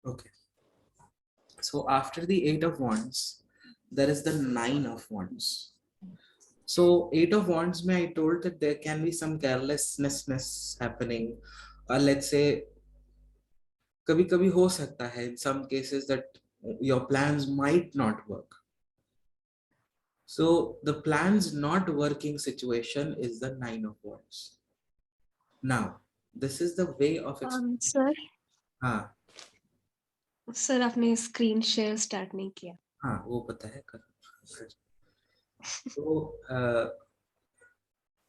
Okay. So after the 8 of Wands, there is the 9 of Wands. So 8 of Wands, may I told that there can be some carelessness happening, or let's say कभी कभी हो सकता है in some cases that your plans might not work. So the plans not working situation is the 9 of Wands. Now this is the way of sir हाँ sir आपने screen share start नहीं किया. हाँ वो पता है तो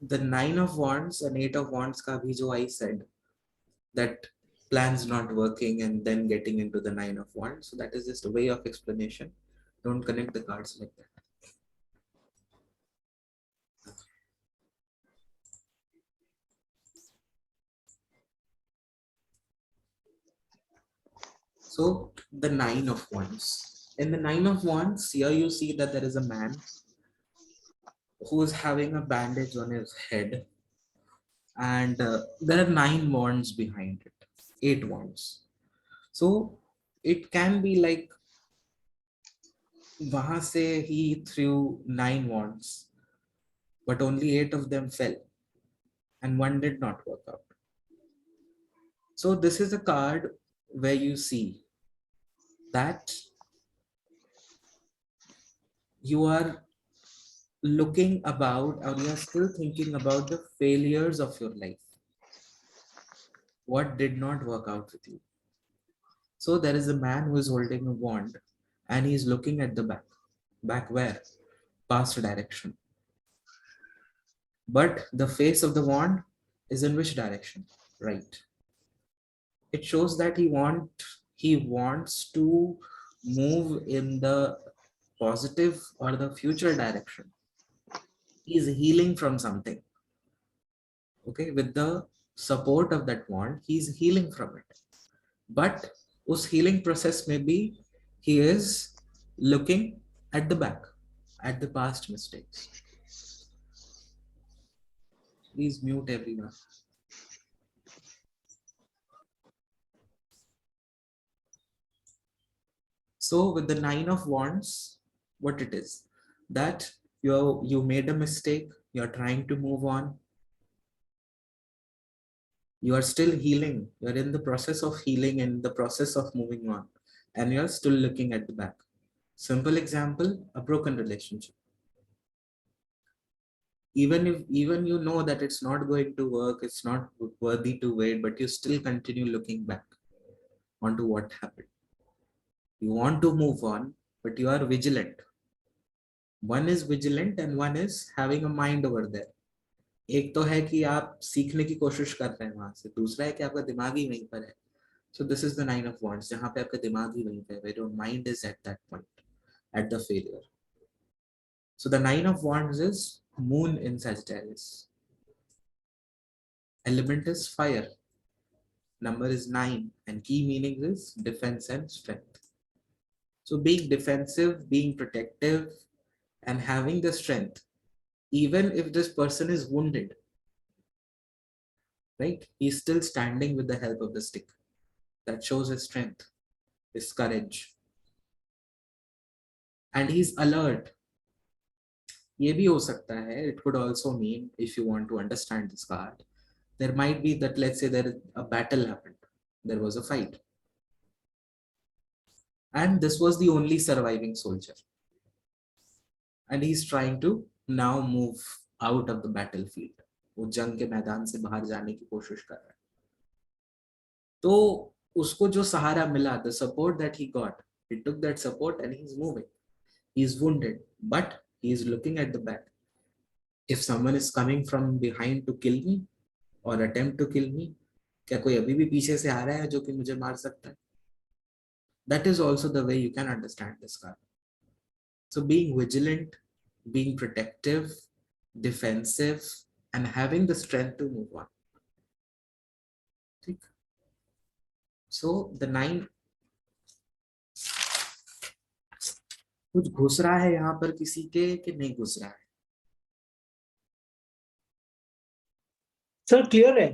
the 9 of Wands and 8 of Wands का भी जो I said that plans not working and then getting into the 9 of Wands, so that is just a way of explanation. Don't connect the cards like that. So the 9 of Wands. In the 9 of Wands, here you see that there is a man who is having a bandage on his head, and there are 9 wands behind it, 8 wands. So it can be like wahan se he threw 9 wands, but only 8 of them fell, and one did not work out. So this is a card where you see that you are looking about, or you are still thinking about the failures of your life. What did not work out with you? So there is a man who is holding a wand and he is looking at the back. Back where? Past direction. But the face of the wand is in which direction? Right. It shows that he wants to move in the positive or the future direction. He is healing from something. Okay, with the support of that wand, he is healing from it. But us healing process maybe he is looking at the back, at the past mistakes. Please mute everyone. So with the 9 of Wands, what it is that you made a mistake, you're trying to move on, you are still healing, you're in the process of healing and the process of moving on, and you're still looking at the back. Simple example, a broken relationship. Even you know that it's not going to work, it's not worthy to wait, but you still continue looking back onto what happened. You want to move on, but you are vigilant. One is vigilant and one is having a mind over there. एक तो है कि आप सीखने की कोशिश कर रहे हैं वहां से, दूसरा है कि आपका दिमाग ही वहीं पर है. So this is the 9 of Wands, जहाँ पे आपका दिमाग ही वहीं पे है, where your mind is at that point, at the failure. So the 9 of Wands is Moon in Sagittarius. Element is fire. Number is 9, and key meaning is defense and strength. So being defensive, being protective, and having the strength, even if this person is wounded, right? He's still standing with the help of the stick. That shows his strength, his courage. And he's alert. ये भी हो सकता है. It could also mean, if you want to understand this card, there might be that, let's say there a battle happened. There was a fight. And this was the only surviving soldier. And he's trying to now move out of the battlefield. वो जंग के मैदान से बाहर जाने की कोशिश कर रहा है. तो उसको जो सहारा मिला, the support that he got, he took that support and he's moving. He's wounded, but he's looking at the back. If someone is coming from behind to kill me or attempt to kill me, क्या कोई अभी भी पीछे से आ रहा है जो कि मुझे मार सकता है? That is also the way you can understand this card. So being vigilant, being protective, defensive, and having the strength to move on. So the 9, कुछ घुस रहा है यहाँ पर किसी के कि नहीं घुस रहा है? सर क्लियर है.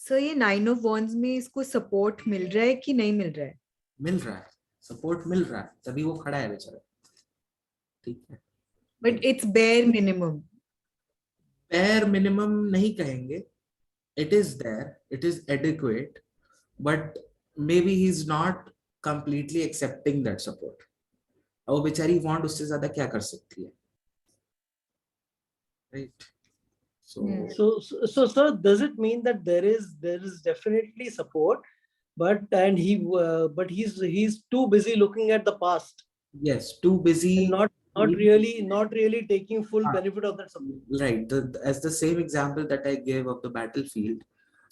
सर ये 9 of Wands में इसको सपोर्ट मिल रहा है कि नहीं मिल रहा है? मिल रहा है, सपोर्ट मिल रहा है, तभी वो खड़ा है बेचारा। ठीक है, but its bare minimum. bare minimum नहीं कहेंगे, it is there, it is adequate, but maybe he's not completely accepting that support. और वो बेचारी वांड उससे ज्यादा क्या कर सकती है, right? So sir, does it mean that there is definitely support, but he's too busy looking at the past Yes, too busy, and not really taking full benefit of that support. right? As the same example that I gave of the battlefield.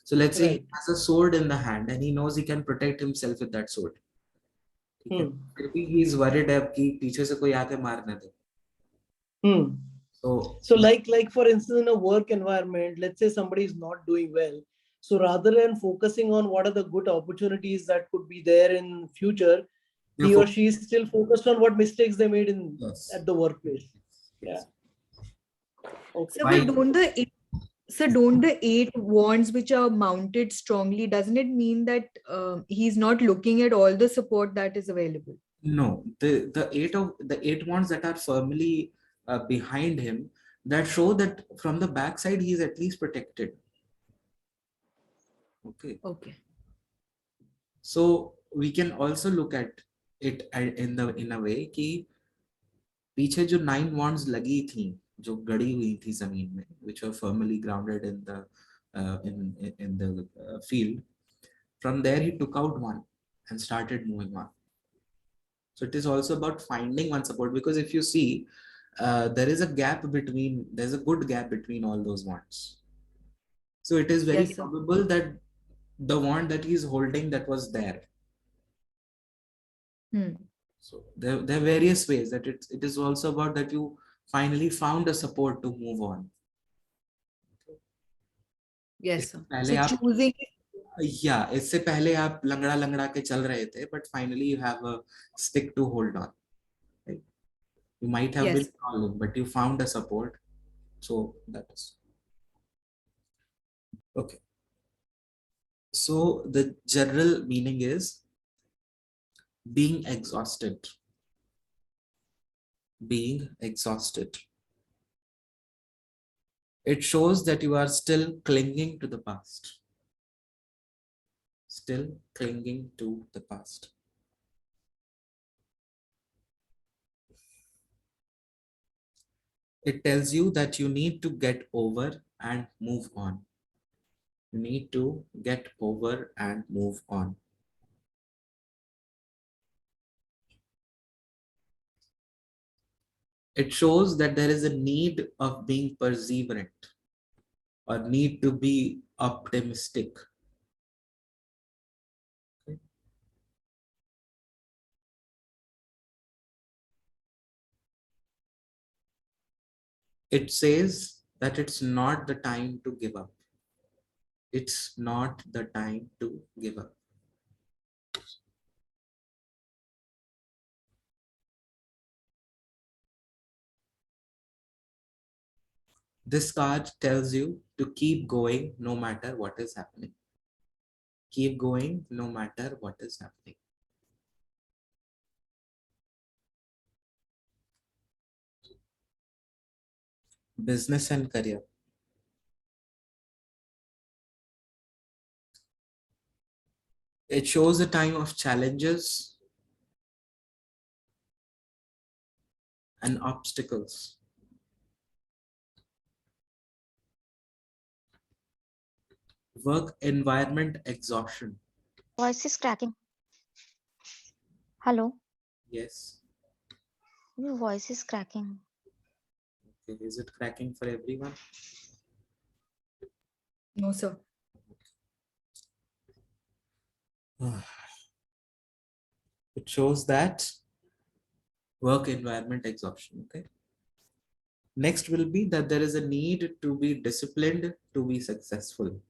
So let's say he Right. has a sword in the hand and he knows he can protect himself with that sword. ठीक है? फिर भी he is worried अब कि पीछे से कोई आके मार ना दे. So like for instance, in a work environment, let's say somebody is not doing well. So rather than focusing on what are the good opportunities that could be there in future, he or she is still focused on what mistakes they made in at the workplace. Yeah. Okay. So but don't the 8 wands which are mounted strongly, doesn't it mean that he's not looking at all the support that is available? No, the eight wands that are firmly behind him, that show that from the backside he is at least protected. Okay. Okay. So we can also look at it in a way कि पीछे जो 9 wands लगी थी, जो गड़ी हुई थी जमीन में, which were firmly grounded in the field, from there he took out one and started moving on. So it is also about finding one support, because if you see, there's a good gap between all those wands. So it is very probable that the wand that he's holding that was there. So there are various ways that it is also about that you finally found a support to move on. Yes, sir. So choosing. Yeah, इससे पहले आप लंगड़ा लंगड़ा के चल रहे थे, but finally you have a stick to hold on. Right? You might have been falling, but you found a support. So that is okay. So the general meaning is being exhausted. Being exhausted. It shows that you are still clinging to the past. Still clinging to the past. It tells you that you need to get over and move on. You need to get over and move on. It shows that there is a need of being perseverant or need to be optimistic. Okay. It says that it's not the time to give up. It's not the time to give up. This card tells you to keep going no matter what is happening. Keep going no matter what is happening. Business and career. It shows a time of challenges and obstacles. Work environment exhaustion. Voice is cracking. Hello. Yes. Your voice is cracking. Okay. Is it cracking for everyone? No, sir. It shows that work environment exhaustion. Okay. Next will be that there is a need to be disciplined to be successful.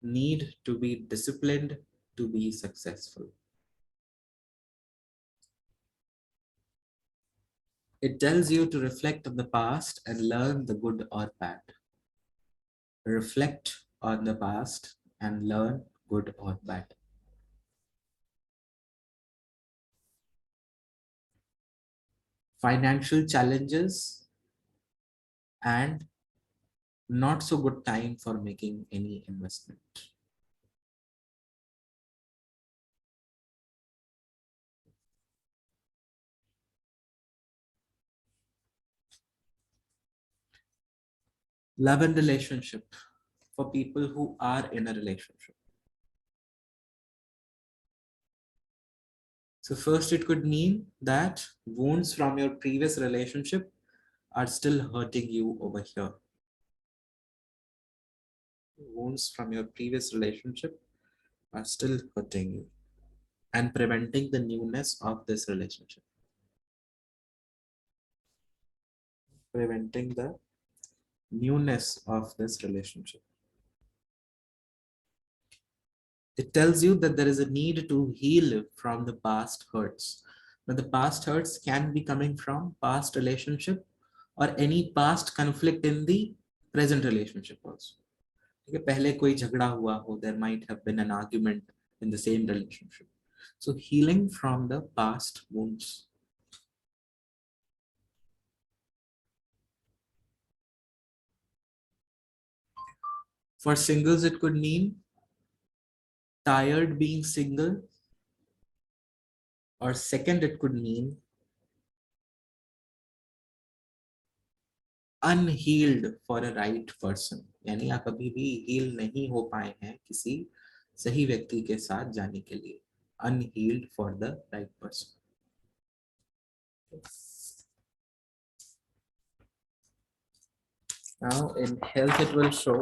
Need to be disciplined to be successful. It tells you to reflect on the past and learn the good or bad. Reflect on the past and learn good or bad. Financial challenges and not so good time for making any investment. Love and relationship for people who are in a relationship. So first it could mean that wounds from your previous relationship are still hurting you over here. Wounds from your previous relationship are still hurting you and preventing the newness of this relationship. Preventing the newness of this relationship. It tells you that there is a need to heal from the past hurts. Now the past hurts can be coming from past relationship or any past conflict in the present relationship also. ठीक है, पहले कोई झगड़ा हुआ हो, there might have been an argument in the same relationship. So healing from the past wounds. For singles, it could mean tired being single, or second, it could mean unhealed for a right person. यानी आप अभी भी heal नहीं हो पाए हैं किसी सही व्यक्ति के साथ जाने के लिए. Unhealed for the right person. Now in health it will show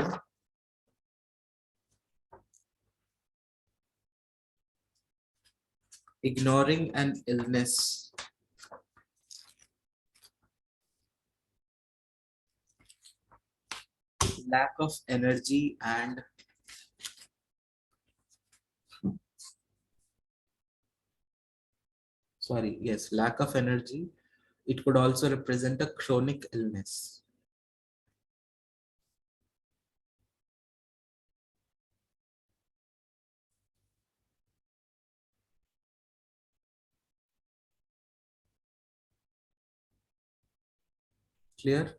ignoring an illness, lack of energy and lack of energy. It could also represent a chronic illness. Clear?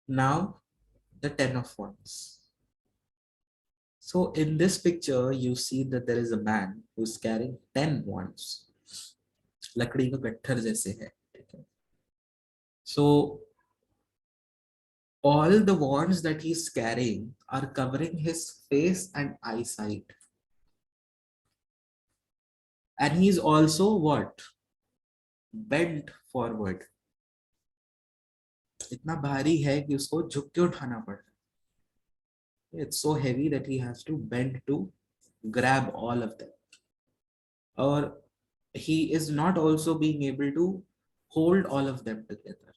Now the 10 of wands. So in this picture, you see that there is a man who's carrying 10 wands. लकड़ी का गट्ठर जैसे है. So all the wands that he's carrying are covering his face and eyesight. And he's also what? Bent forward. इतना भारी है कि उसको झुक के उठाना पड़ रहा है. It's so heavy that he has to bend to grab all of them. Or he is not also being able to hold all of them together.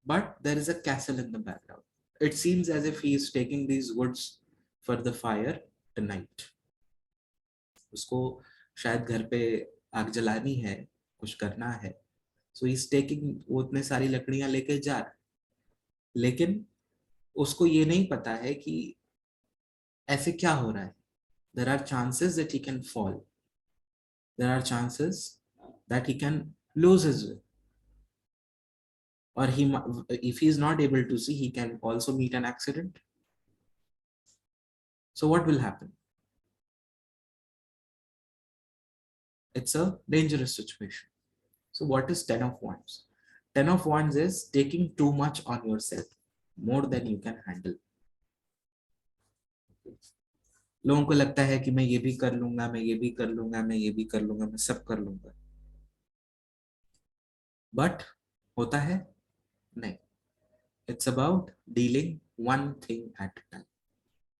But there is a castle in the background. It seems as if he is taking these woods for the fire tonight. उसको शायद घर पे आग जलानी है, कुछ करना है. So he's taking वो उतने सारी लकड़ियां लेके जा रहा है. लेकिन उसको ये नहीं पता है कि ऐसे क्या हो रहा है. There are chances that he can fall. There are chances that he can lose his way. Or if he is not able to see, he can also meet an accident. So what will happen? It's a dangerous situation. So what is 10 of wands? 10 of wands is taking too much on yourself, more than you can handle. लोगों को लगता है कि मैं ये भी कर लूंगा, मैं ये भी कर लूंगा, मैं ये भी कर लूंगा, मैं सब कर लूंगा. But होता है नहीं. It's about dealing one thing at a time,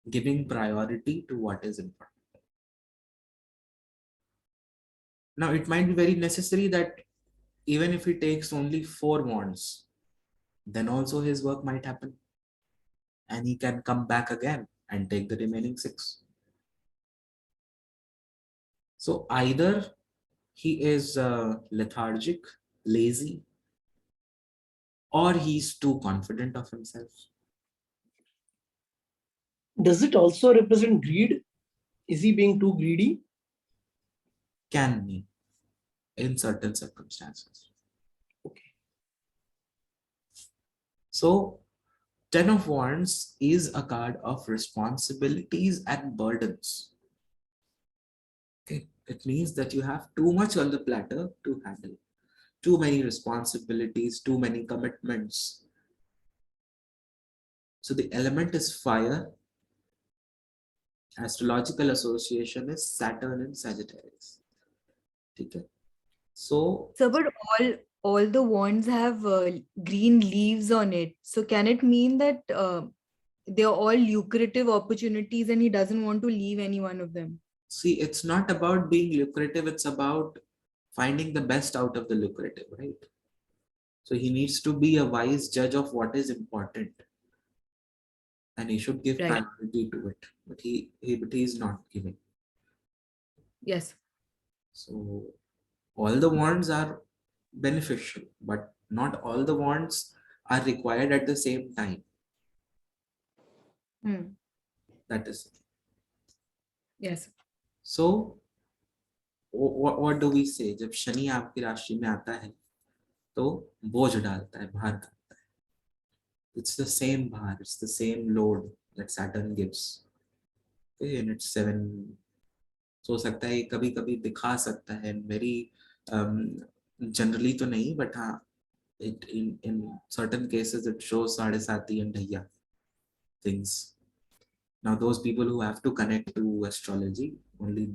giving priority to what is important. Now it might be very necessary that even if he takes only 4 wands, then also his work might happen and he can come back again and take the remaining 6. So either he is lethargic, lazy, or he's too confident of himself. Does it also represent greed? Is he being too greedy? Can be in certain circumstances. Okay. So 10 of Wands is a card of responsibilities and burdens. Okay. It means that you have too much on the platter to handle. Too many responsibilities, too many commitments. So the element is fire. Astrological association is Saturn in Sagittarius. Okay. So So, but all the wands have green leaves on it. So, can it mean that they're all lucrative opportunities and he doesn't want to leave any one of them? see, it's not about being lucrative, it's about finding the best out of the lucrative, right? So he needs to be a wise judge of what is important, and he should give Right. priority to it. But he is not giving. Yes. So all the wands are beneficial, but not all the wands are required at the same time. Hmm. That is it. Yes. So what do we say? जब शनि आपकी राशि में आता है तो बोझ डालता है, भार डालता है. It's the same भार, it's the same load that Saturn gives. Okay, and it's 7. हो सकता है कभी कभी दिखा सकता है, मेरी जनरली तो नहीं, बट हाँ, it in certain cases it shows 7.5 and ढैया things. Now those people who have to connect to astrology, only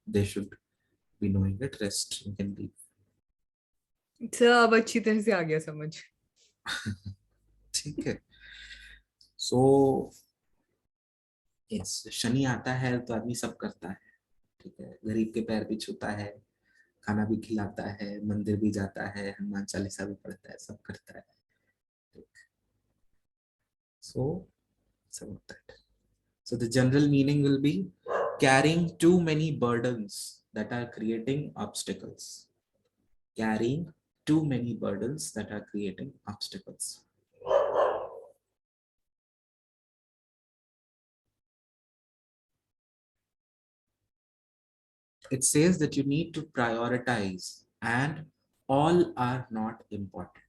they should be knowing it. Rest you can be. So, अब अच्छी तरह से आ गया समझ. ठीक है. So yes, शनि आता है तो आदमी सब करता है. ठीक है, गरीब के पैर भी छूता है, खाना भी खिलाता है, मंदिर भी जाता है, हनुमान चालीसा भी पढ़ता है, सब करता है. So about that. So the general meaning will be carrying too many burdens that are creating obstacles. Carrying too many burdens that are creating obstacles. It says that you need to prioritize and all are not important.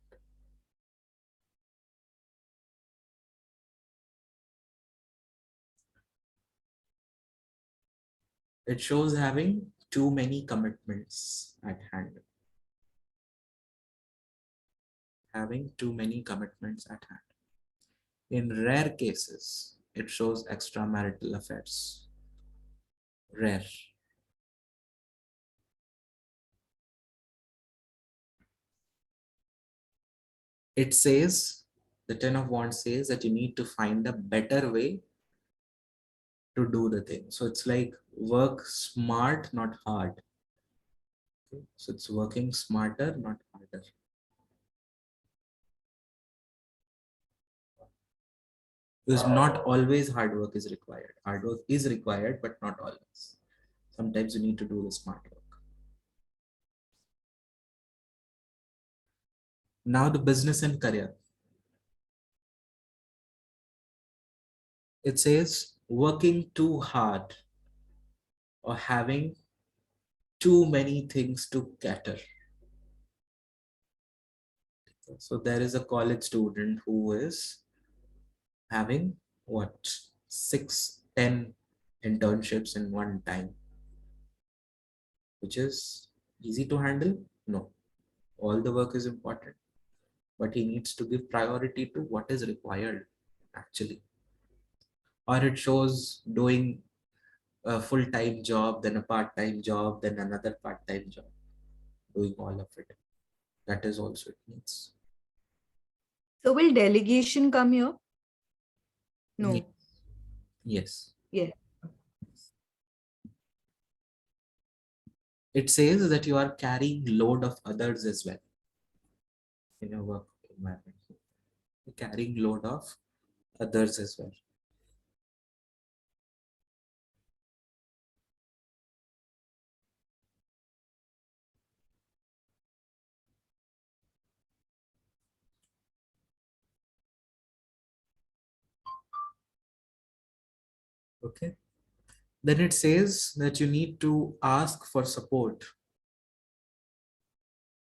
It shows having too many commitments at hand. Having too many commitments at hand. In rare cases, it shows extramarital affairs. Rare. It says, the 10 of Wands says that you need to find a better way to do the thing. So it's like work smart, not hard. Okay? So it's working smarter, not harder. Because not always hard work is required. Hard work is required, but not always. Sometimes you need to do the smart work. Now the business and career. It says working too hard or having too many things to cater. So there is a college student who is having what, 6-10 internships in one time, which is easy to handle? No, all the work is important, but he needs to give priority to what is required actually. Or it shows doing a full-time job, then a part-time job, then another part-time job, doing all of it. That is also it means. So, will delegation come here? No. Yes. Yeah. It says that you are carrying load of others as well in your work environment. You're carrying load of others as well. Okay. Then it says that you need to ask for support.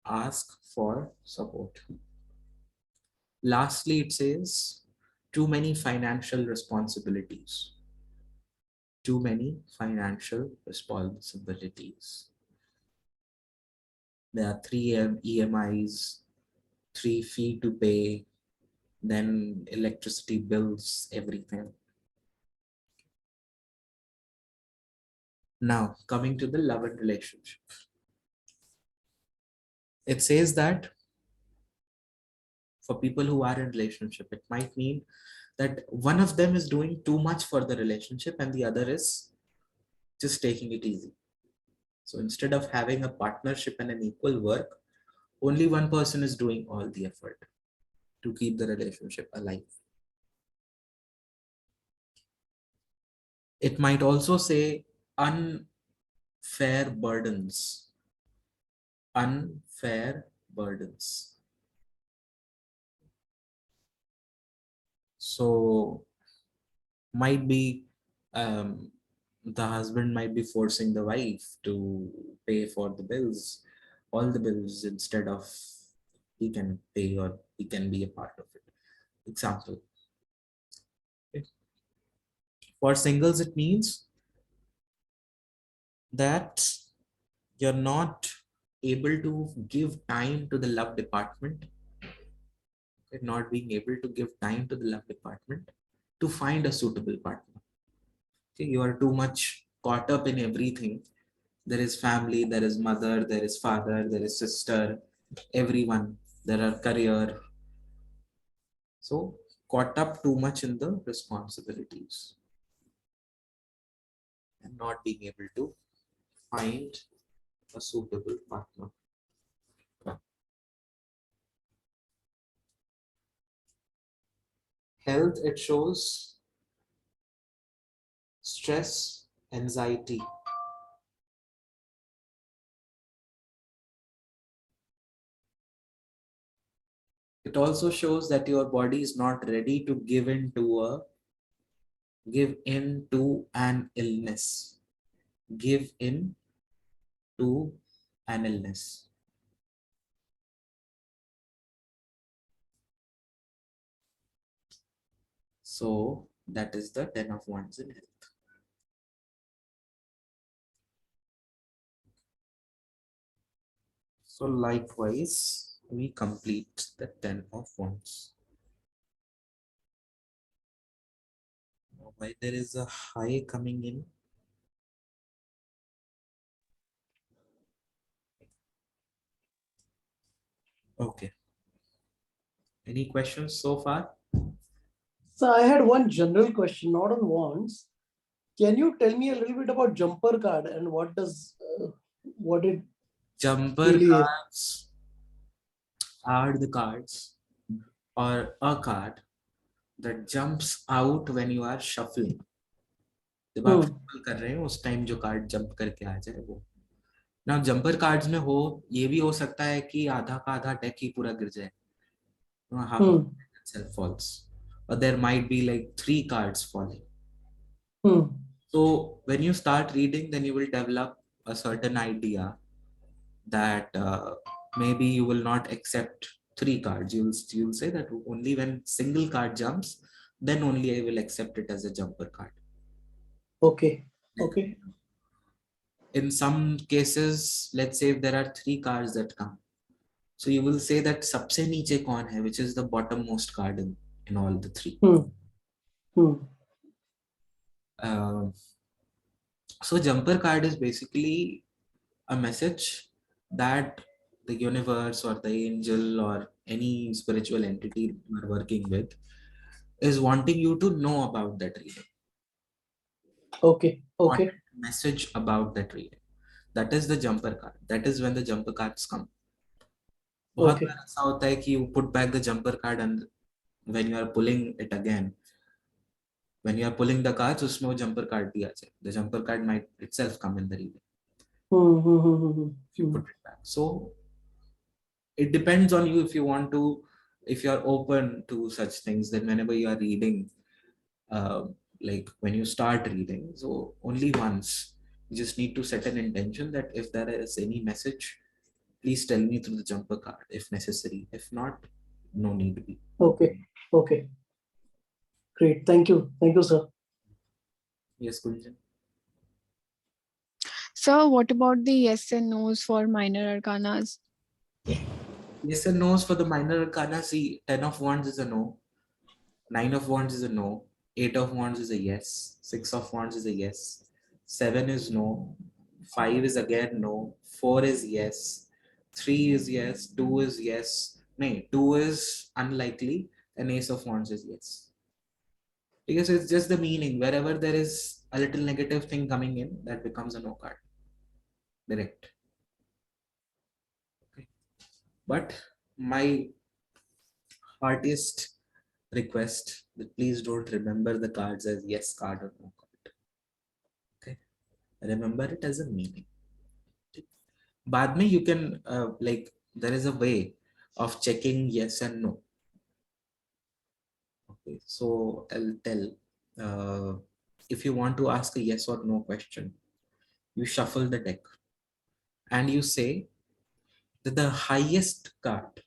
Ask for support. Lastly, it says too many financial responsibilities. Too many financial responsibilities. There are 3 EMIs, 3 fee to pay, then electricity bills, everything. Now, coming to the love and relationship. It says that for people who are in relationship, it might mean that one of them is doing too much for the relationship and the other is just taking it easy. So instead of having a partnership and an equal work, only one person is doing all the effort to keep the relationship alive. It might also say unfair burdens. Unfair burdens. So might be the husband might be forcing the wife to pay for the bills, all the bills, instead of he can pay or he can be a part of it. Example. Okay. For singles, it means that you're not able to give time to the love department, not being able to give time to the love department to find a suitable partner. Okay, you are too much caught up in everything. There is family, there is mother, there is father, there is sister, everyone, there are career. So caught up too much in the responsibilities and not being able to find a suitable partner. Health, it shows stress, anxiety. It also shows that your body is not ready to give in to an illness. Give in to an illness. So that is the 10 of Wands in health. So likewise, we complete the 10 of Wands. Why there is a high coming in? Okay. Any questions so far? So I had one general question, not on wands. Can you tell me a little bit about jumper card and what it Jumper really is? cards are the cards or a card that jumps out when you are shuffling. जब आप shuffle कर रहे हैं उस time जो card jump करके आ जाए वो. Now jumper cards में हो ये भी हो सकता है कि आधा का आधा deck ही पूरा गिर जाए. Half of the deck itself falls. Or there might be like 3 cards falling. So when you start reading, then you will develop a certain idea that maybe you will not accept 3 cards. You'll say that only when single card jumps, then only I will accept it as a jumper card. Okay. Okay. In some cases, let's say if there are 3 cards that come, so you will say that सबसे नीचे कौन है, which is the bottommost card in all the 3. So jumper card is basically a message that the universe or the angel or any spiritual entity you are working with is wanting you to know about that reading. Okay. Want Okay. a message about that reading. That is the jumper card. That is when the jumper cards come. बहुत Okay. बार ऐसा होता है कि you put back the jumper card and when you are pulling it again, when you are pulling the cards, उसमें वो jumper card भी आ जाए. The jumper card might itself come in the reading. If you put it back. So it depends on you if you want to, if you are open to such things, then whenever you are reading, like when you start reading. So only once. You just need to set an intention that if there is any message, please tell me through the jumper card if necessary. If not, no need be. Okay. Okay. Great. Thank you. Thank you, sir. Yes, Gunjan. So what about the yes and no's for minor arcanas? Yes and no's for the minor arcana. See, 10 of wands is a no. 9 of wands is a no. 8 of wands is a yes. 6 of wands is a yes. 7 is no. 5 is again no. 4 is yes. 3 is yes. 2 is yes. No, 2 is unlikely. And ace of wands is yes. Because it's just the meaning. Wherever there is a little negative thing coming in, that becomes a no card. Direct. Okay. But my heartiest request that please don't remember the cards as yes card or no card. Okay. Remember it as a meaning. बाद में you can like there is a way of checking yes and no. Okay, so I'll tell if you want to ask a yes or no question, you shuffle the deck and you say that the highest card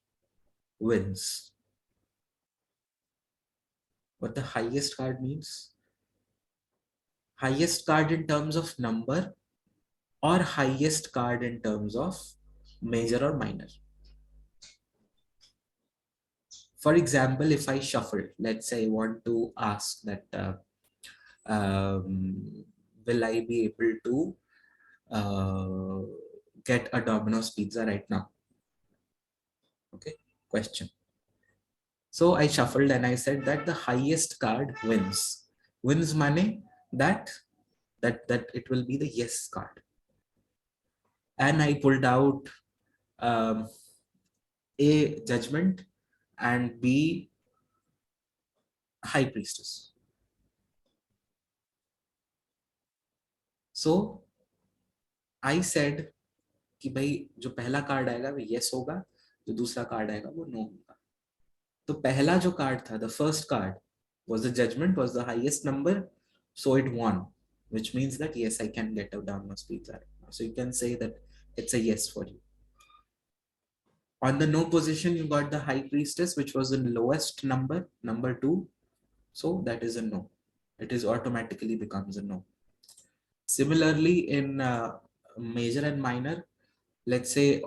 wins. What the highest card means? Highest card in terms of number or highest card in terms of major or minor. For example, if I shuffle, let's say I want to ask that will I be able to get a Domino's pizza right now? Okay, question. So I shuffled and I said that the highest card wins. Wins money that it will be the yes card. And I pulled out A, Judgment, and B, High Priestess. So I said कि भाई जो पहला card आएगा वो yes होगा, जो दूसरा card आएगा वो no होगा. तो पहला जो कार्ड था, the first card was the Judgment, was the highest number, so it won, which means that yes, I can get a Domino's pizza right now. So you can say that it's a yes for you. On the no position, you got the High Priestess, which was the lowest number, number 2. So that is a no. It is automatically becomes a no. Similarly, in major and minor, let's say 2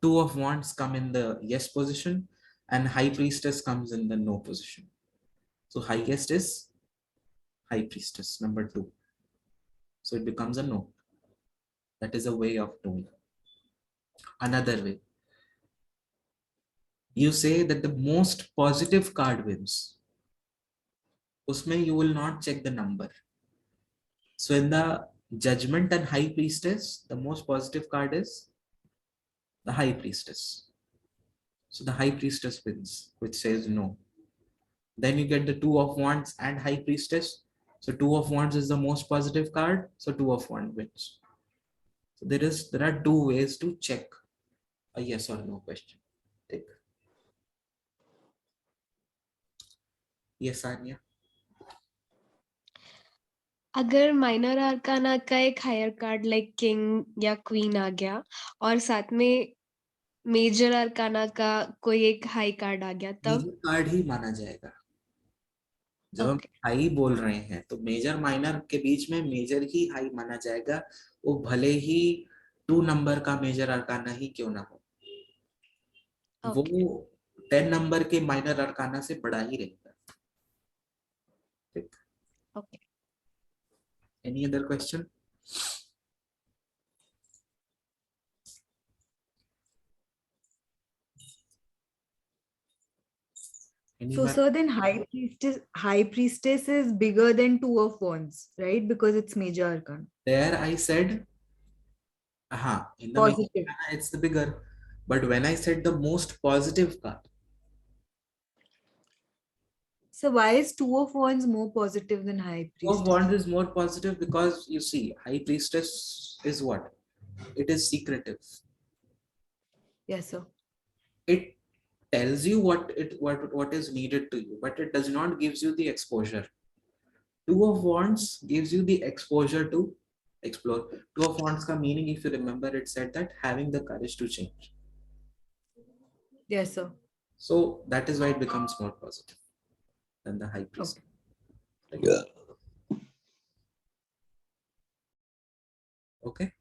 of wands come in the yes position and High Priestess comes in the no position. So highest is High Priestess, number 2. So it becomes a no. That is a way of doing. Another way. You say that the most positive card wins. Usme you will not check the number. So in the Judgment and High Priestess, the most positive card is the High Priestess. So the High Priestess wins, which says no. Then you get the 2 of wands and High Priestess. So 2 of wands is the most positive card. So 2 of wands wins. So there are 2 ways to check a yes or no question. Take. Yes, Anya. अगर minor आर्काना का एक higher card like king या queen आ गया और साथ में major आर्काना का कोई एक हाई कार्ड आ गया तब मेजर कार्ड ही माना जाएगा. जब हम हाई बोल रहे हैं तो मेजर माइनर के बीच में मेजर ही हाई माना जाएगा, वो भले ही 2 नंबर का मेजर अरकाना ही क्यों ना हो. वो 10 नंबर के माइनर अरकाना से बड़ा ही रहेगा. ठीक. Okay. Any other question? So, sir, then high priestess is bigger than 2 of wands, right? Because it's major arcana. There I said, in the Positive. major arcana it's the bigger. But when I said the most positive card, So why is 2 of wands more positive than high 2 of priestess? wands is more positive because you see, High Priestess is what? It is secretive. Yes, sir. It tells you what is needed to you, but it does not gives you the exposure. Two of Wands gives you the exposure to explore. Two of Wands ka meaning, if you remember, it said that having the courage to change. Yes, sir. So that is why it becomes more positive than the High Priest. Okay. Right? Okay.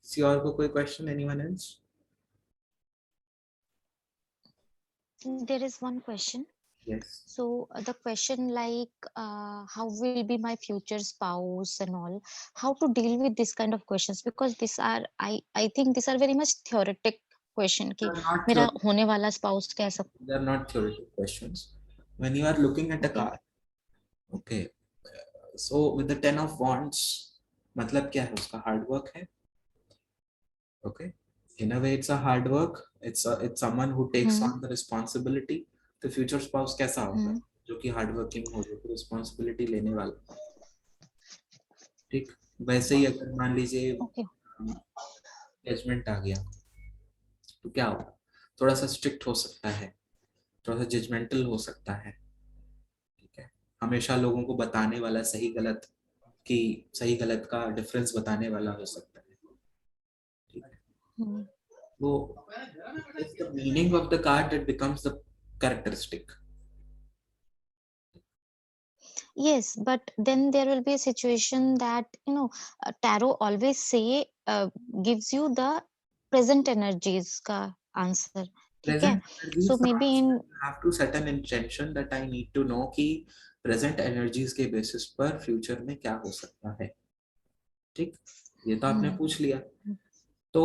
See, और को कोई question? Anyone else? There is one question. Yes. So the question like how will be my future spouse and all, how to deal with this kind of questions, because these are I think these are very much theoretic question कि They are not मेरा theoretic. होने वाला spouse कैसा. They are not theoretical questions. When you are looking at a Okay. car, okay. So with the 10 of Wands, मतलब क्या है उसका? Hard work है. Okay. In a way, it's a hard work. It's someone who takes on the responsibility. The future spouse कैसा होगा? जो कि hard working हो, जो कि रिस्पॉन्सिबिलिटी लेने वाला. ठीक. वैसे ही अगर मान लीजिए Okay. जजमेंट आ गया तो क्या होगा? थोड़ा सा स्ट्रिक्ट हो सकता है, थोड़ा सा जजमेंटल हो सकता है. ठीक है. हमेशा लोगों को बताने वाला, सही गलत का डिफरेंस बताने वाला हो सकता है. ठीक है. वो it's the meaning of the card that becomes the characteristic. Yes, but then there will be a situation that tarot always say gives you the present energies का answer. ठीक है. Present energies So का maybe answer, in you have to set an intention that I need to know कि present energies के basis पर future में क्या हो सकता है. ठीक. ये तो आपने पूछ लिया. तो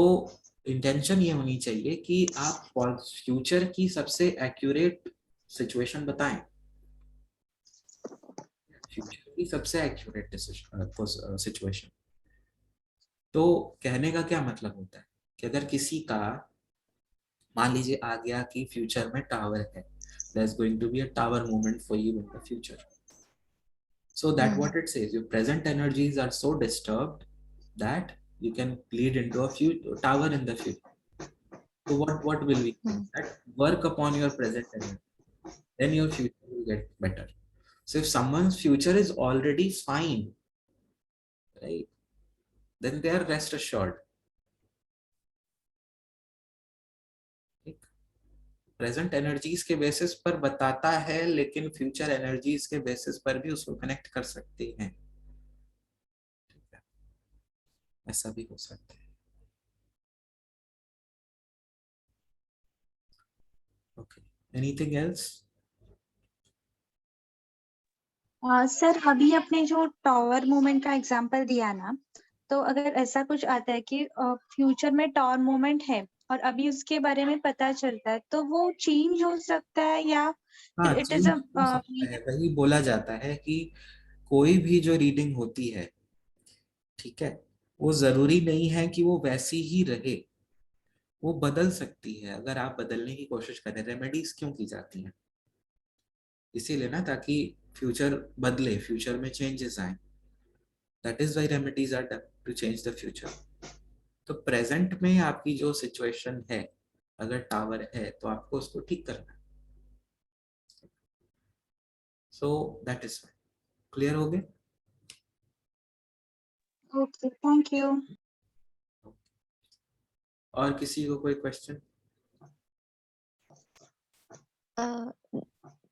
इंटेंशन ये होनी चाहिए कि आप फ्यूचर की सबसे एक्यूरेट सिचुएशन बताएं. फ्यूचर की सबसे एक्यूरेट सिचुएशन. तो कहने का क्या मतलब होता है कि अगर किसी का मान लीजिए आ गया कि फ्यूचर में टावर है, there's going to be a tower moment for you in the future. So that what it says, your present energies are so disturbed that you can lead into a tower in the future. So what will we do? That work upon your present energy, then your future will get better. So if someone's future is already fine, right, then they are rest assured. Present energies के basis पर बताता है, लेकिन future energies के basis पर भी उसको connect कर सकते हैं. ऐसा भी हो सकता है. ओके. Anything else? सर अभी आपने जो टावर मूवमेंट का एग्जांपल दिया ना, तो अगर ऐसा कुछ आता है कि फ्यूचर में टावर मूवमेंट है और अभी उसके बारे में पता चलता है, तो वो चेंज हो सकता है या हाँ, इट इज वही बोला जाता है कि कोई भी जो रीडिंग होती है, ठीक है, वो जरूरी नहीं है कि वो वैसी ही रहे. वो बदल सकती है अगर आप बदलने की कोशिश करें. रेमेडीज क्यों की जाती हैं? इसीलिए ना, ताकि फ्यूचर बदले, फ्यूचर में चेंजेस आए. That is why remedies are done to change the future. तो प्रेजेंट में आपकी जो सिचुएशन है, अगर टावर है तो आपको उसको ठीक करना है. सो दैट इज क्लियर हो गया. Okay, thank you. और किसी को कोई क्वेश्चन?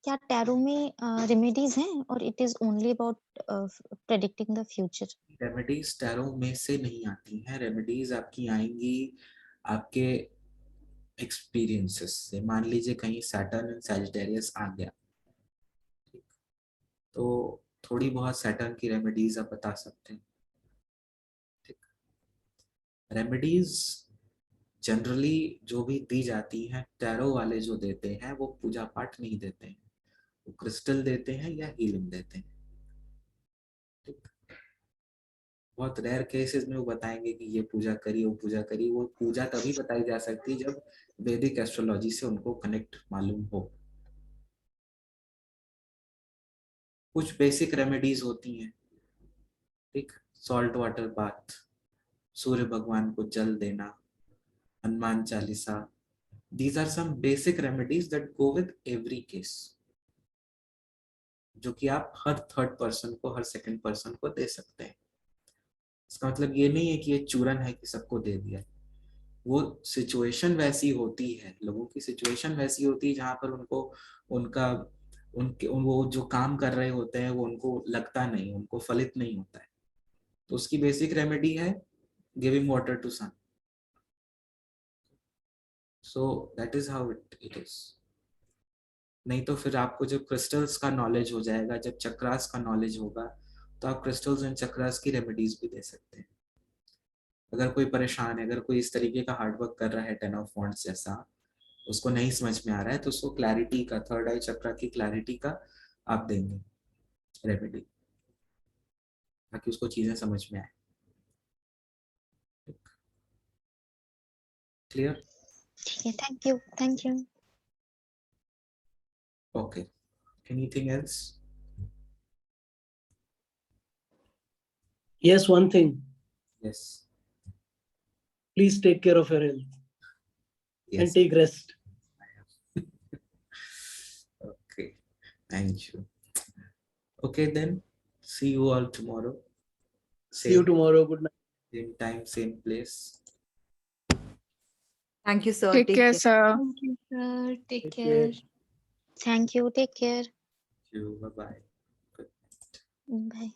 क्या टैरो में रेमेडीज हैं और it is only about predicting the future? Remedies tarot में से नहीं आती हैं. रेमेडीज आपकी आएंगी आपके एक्सपीरियंसेस से. मान लीजिए कहीं सैटर्न एंड सैजिटेरियस आ गया, तो थोड़ी बहुत सैटर्न की रेमेडीज आप बता सकते हैं. ठीक. रेमेडीज जनरली जो भी दी जाती हैं, टैरो वाले जो देते हैं वो पूजा पाठ नहीं देते हैं. वो क्रिस्टल देते हैं या हीलिंग देते हैं. ठीक. बहुत रेयर केसेस में वो बताएंगे कि ये पूजा करी, वो पूजा करी. वो पूजा तभी बताई जा सकती है जब वैदिक एस्ट्रोलॉजी से उनको कनेक्ट मालूम हो. कुछ बेसिक रेमेडीज होती हैं. ठीक. सॉल्ट वाटर बाथ, सूर्य भगवान को जल देना, Hanuman Chalisa, These are some basic remedies that go with every case, जो कि आप हर थर्ड पर्सन को, हर सेकंड पर्सन को दे सकते हैं. इसका मतलब ये नहीं है कि ये चूरन है कि सबको दे दिया. वो सिचुएशन वैसी होती है, लोगों की सिचुएशन वैसी होती है जहां पर उनको उनका उनके वो जो काम कर रहे होते हैं वो उनको लगता नहीं, उनको फलित नहीं होता है. तो उसकी बेसिक रेमेडी है giving water to sun. So that is how it is. नहीं तो फिर आपको जब क्रिस्टल्स का नॉलेज हो जाएगा, जब चक्रास का नॉलेज होगा, तो आप क्रिस्टल्स एंड चक्रास की रेमेडीज भी दे सकते हैं. अगर कोई परेशान है, अगर कोई इस तरीके का हार्डवर्क कर रहा है 10 ऑफ वॉन्ड्स जैसा, उसको नहीं समझ में आ रहा है, तो उसको क्लैरिटी का, थर्ड आई चक्रा की क्लैरिटी का आप देंगे रेमेडी, ताकि उसको चीजें समझ में आए. क्लियर? ठीक है, thank you. Okay. Anything else? Yes, one thing. Yes. Please take care of your health and yes. take rest. Okay. Thank you. Okay then. See you all tomorrow. See you tomorrow. Good night. Same time, same place. Thank you, sir. Take care, sir. Thank you, sir. Take Take care. care. Thank you. Take care. Thank you. Bye bye. Bye.